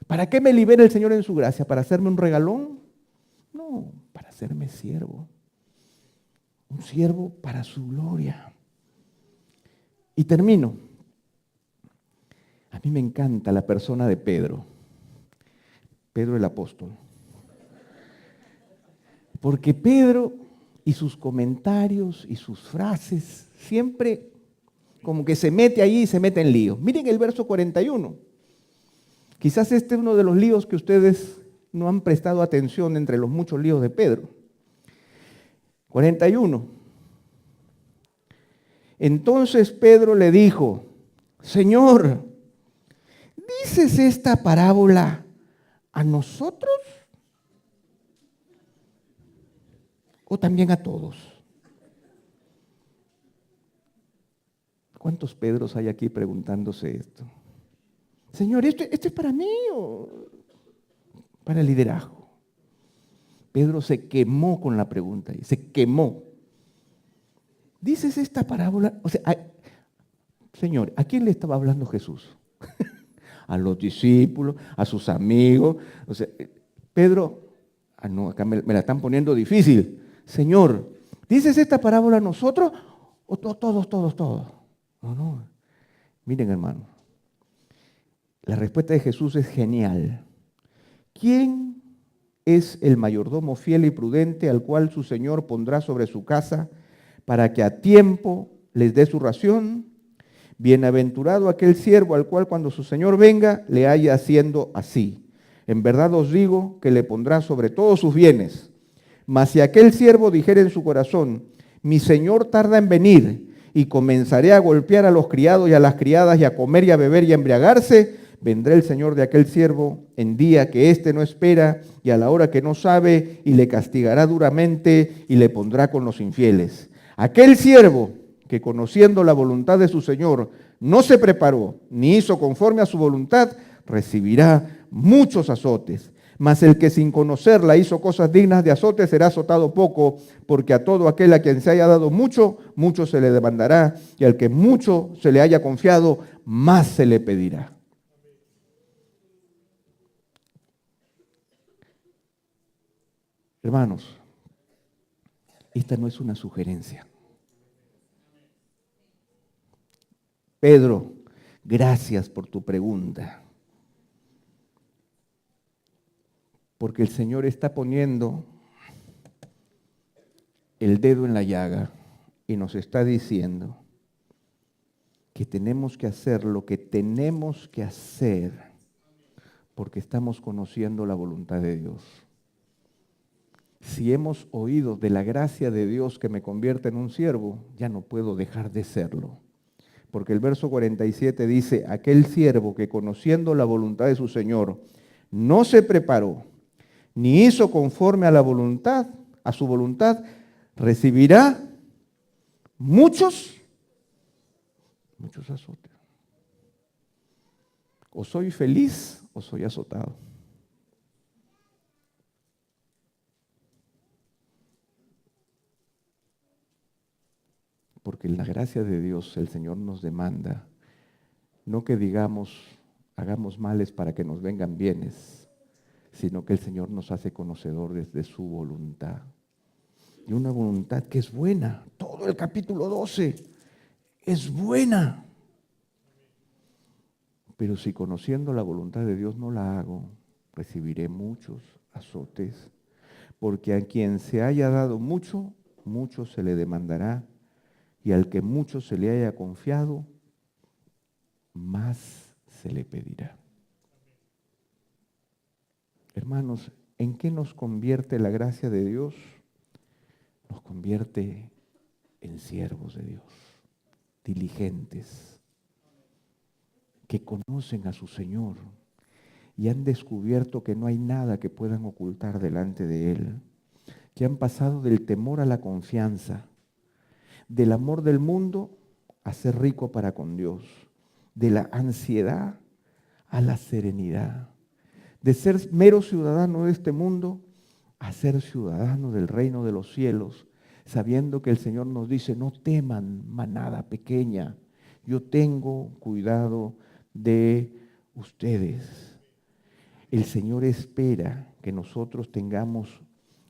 ¿Para qué me libera el Señor en su gracia? ¿Para hacerme un regalón? No, para hacerme siervo. Un siervo para su gloria. Y termino. A mí me encanta la persona de Pedro. Pedro el apóstol. Porque Pedro y sus comentarios y sus frases siempre como que se mete ahí y se mete en lío. Miren el verso 41. Quizás este es uno de los líos que ustedes no han prestado atención entre los muchos líos de Pedro. 41. Entonces Pedro le dijo, Señor, ¿dices esta parábola a nosotros o también a todos? ¿Cuántos Pedros hay aquí preguntándose esto? Señor, ¿esto es para mí o para el liderazgo? Pedro se quemó con la pregunta, se quemó. ¿Dices esta parábola? O sea, Señor, ¿a quién le estaba hablando Jesús? A los discípulos, a sus amigos. O sea, Pedro, no, acá me la están poniendo difícil. Señor, ¿dices esta parábola a nosotros o todos? No. Miren, hermano, la respuesta de Jesús es genial. ¿Quién es el mayordomo fiel y prudente al cual su Señor pondrá sobre su casa para que a tiempo les dé su ración. Bienaventurado aquel siervo al cual cuando su señor venga le haya haciendo así. En verdad os digo que le pondrá sobre todos sus bienes. Mas si aquel siervo dijere en su corazón, mi señor tarda en venir, y comenzaré a golpear a los criados y a las criadas, y a comer y a beber y a embriagarse, vendrá el señor de aquel siervo en día que éste no espera y a la hora que no sabe, y le castigará duramente y le pondrá con los infieles. Aquel siervo que conociendo la voluntad de su señor no se preparó ni hizo conforme a su voluntad, recibirá muchos azotes. Mas el que sin conocerla hizo cosas dignas de azote será azotado poco, porque a todo aquel a quien se haya dado mucho, mucho se le demandará, y al que mucho se le haya confiado, más se le pedirá. Hermanos, esta no es una sugerencia. Pedro, gracias por tu pregunta. Porque el Señor está poniendo el dedo en la llaga y nos está diciendo que tenemos que hacer lo que tenemos que hacer porque estamos conociendo la voluntad de Dios. Si hemos oído de la gracia de Dios que me convierte en un siervo, ya no puedo dejar de serlo. Porque el verso 47 dice, aquel siervo que conociendo la voluntad de su Señor no se preparó, ni hizo conforme a la voluntad, a su voluntad, recibirá muchos azotes. O soy feliz o soy azotado. Porque en la gracia de Dios el Señor nos demanda, no que digamos, hagamos males para que nos vengan bienes, sino que el Señor nos hace conocedores de su voluntad. Y una voluntad que es buena. Todo el capítulo 12 es buena. Pero si conociendo la voluntad de Dios no la hago, recibiré muchos azotes. Porque a quien se haya dado mucho, mucho se le demandará. Y al que mucho se le haya confiado, más se le pedirá. Hermanos, ¿en qué nos convierte la gracia de Dios? Nos convierte en siervos de Dios, diligentes, que conocen a su Señor y han descubierto que no hay nada que puedan ocultar delante de Él, que han pasado del temor a la confianza, del amor del mundo a ser rico para con Dios, de la ansiedad a la serenidad, de ser mero ciudadano de este mundo a ser ciudadano del reino de los cielos, sabiendo que el Señor nos dice, no teman, manada pequeña, yo tengo cuidado de ustedes. El Señor espera que nosotros tengamos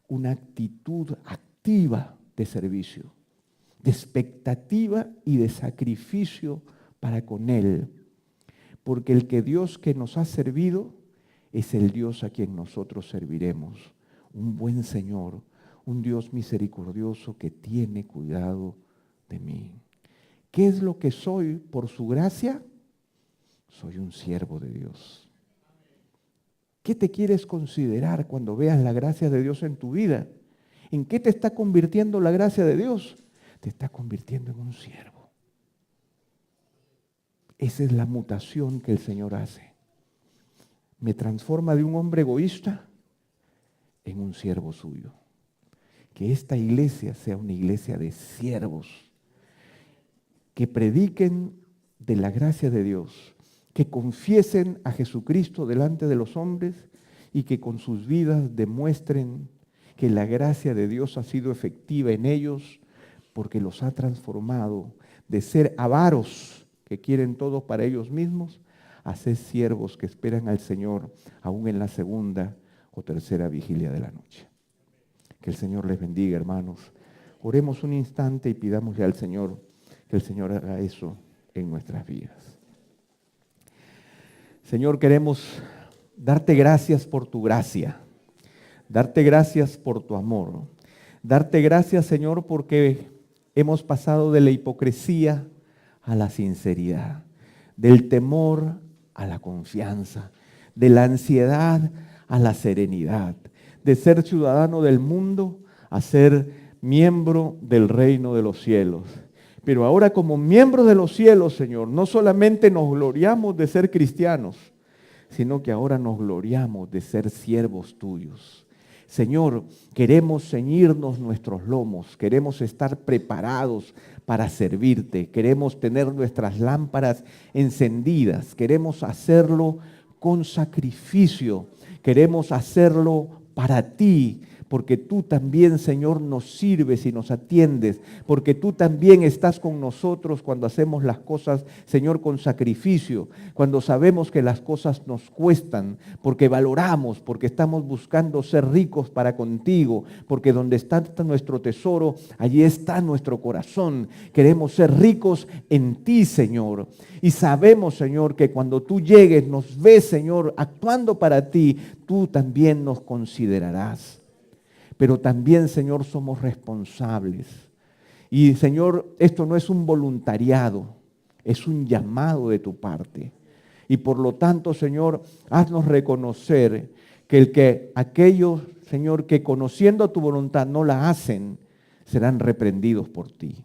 una actitud activa de servicio, de expectativa y de sacrificio para con Él. Porque el que Dios que nos ha servido es el Dios a quien nosotros serviremos. Un buen Señor, un Dios misericordioso que tiene cuidado de mí. ¿Qué es lo que soy por su gracia? Soy un siervo de Dios. ¿Qué te quieres considerar cuando veas la gracia de Dios en tu vida? ¿En qué te está convirtiendo la gracia de Dios? Te está convirtiendo en un siervo. Esa es la mutación que el Señor hace. Me transforma de un hombre egoísta en un siervo suyo. Que esta iglesia sea una iglesia de siervos, que prediquen de la gracia de Dios, que confiesen a Jesucristo delante de los hombres y que con sus vidas demuestren que la gracia de Dios ha sido efectiva en ellos porque los ha transformado de ser avaros que quieren todo para ellos mismos a ser siervos que esperan al Señor aún en la segunda o tercera vigilia de la noche. Que el Señor les bendiga, hermanos. Oremos un instante y pidámosle al Señor que el Señor haga eso en nuestras vidas. Señor, queremos darte gracias por tu gracia, darte gracias por tu amor, darte gracias, Señor, porque hemos pasado de la hipocresía a la sinceridad, del temor a la confianza, de la ansiedad a la serenidad, de ser ciudadano del mundo a ser miembro del reino de los cielos. Pero ahora como miembros de los cielos, Señor, no solamente nos gloriamos de ser cristianos, sino que ahora nos gloriamos de ser siervos tuyos. Señor, queremos ceñirnos nuestros lomos, queremos estar preparados para servirte, queremos tener nuestras lámparas encendidas, queremos hacerlo con sacrificio, queremos hacerlo para ti, porque tú también, Señor, nos sirves y nos atiendes, porque tú también estás con nosotros cuando hacemos las cosas, Señor, con sacrificio, cuando sabemos que las cosas nos cuestan, porque valoramos, porque estamos buscando ser ricos para contigo, porque donde está nuestro tesoro, allí está nuestro corazón. Queremos ser ricos en ti, Señor, y sabemos, Señor, que cuando tú llegues, nos ves, Señor, actuando para ti, tú también nos considerarás. Pero también, Señor, somos responsables. Y, Señor, esto no es un voluntariado, es un llamado de tu parte. Y por lo tanto, Señor, haznos reconocer que aquellos, Señor, que conociendo tu voluntad no la hacen, serán reprendidos por ti.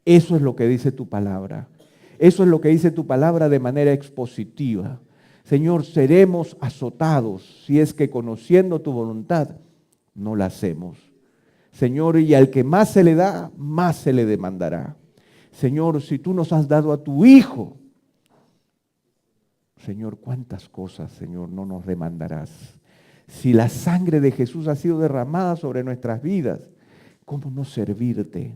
Eso es lo que dice tu palabra. Eso es lo que dice tu palabra de manera expositiva. Señor, seremos azotados si es que conociendo tu voluntad no la hacemos. Señor, y al que más se le da, más se le demandará. Señor, si tú nos has dado a tu Hijo, Señor, cuántas cosas, Señor, no nos demandarás. Si la sangre de Jesús ha sido derramada sobre nuestras vidas, ¿cómo no servirte?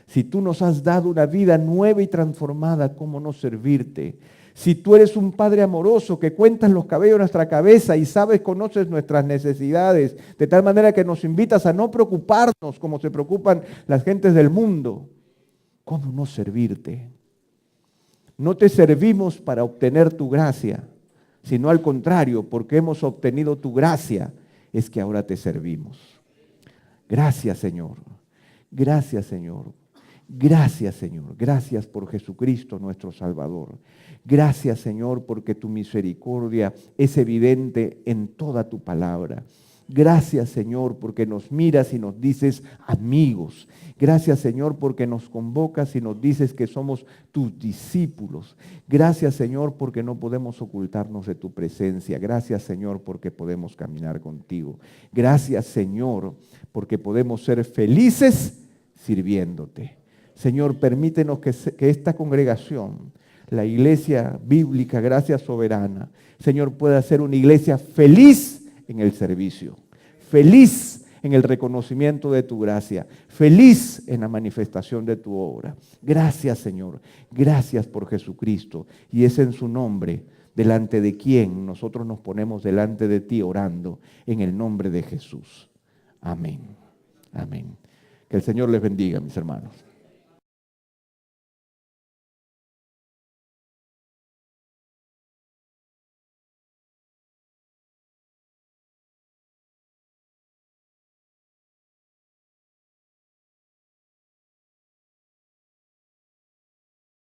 Si tú nos has dado una vida nueva y transformada, ¿cómo no servirte? Si tú eres un Padre amoroso que cuentas los cabellos de nuestra cabeza y sabes, conoces nuestras necesidades, de tal manera que nos invitas a no preocuparnos como se preocupan las gentes del mundo, ¿cómo no servirte? No te servimos para obtener tu gracia, sino al contrario, porque hemos obtenido tu gracia, es que ahora te servimos. Gracias, Señor. Gracias, Señor. Gracias, Señor. Gracias por Jesucristo, nuestro Salvador. Gracias, Señor, porque tu misericordia es evidente en toda tu palabra. Gracias, Señor, porque nos miras y nos dices amigos. Gracias, Señor, porque nos convocas y nos dices que somos tus discípulos. Gracias, Señor, porque no podemos ocultarnos de tu presencia. Gracias, Señor, porque podemos caminar contigo. Gracias, Señor, porque podemos ser felices sirviéndote. Señor, permítenos que esta congregación, la iglesia bíblica, Gracia Soberana, Señor, pueda ser una iglesia feliz en el servicio, feliz en el reconocimiento de tu gracia, feliz en la manifestación de tu obra. Gracias, Señor, gracias por Jesucristo, y es en su nombre delante de quien nosotros nos ponemos delante de ti orando, en el nombre de Jesús. Amén. Amén. Que el Señor les bendiga, mis hermanos.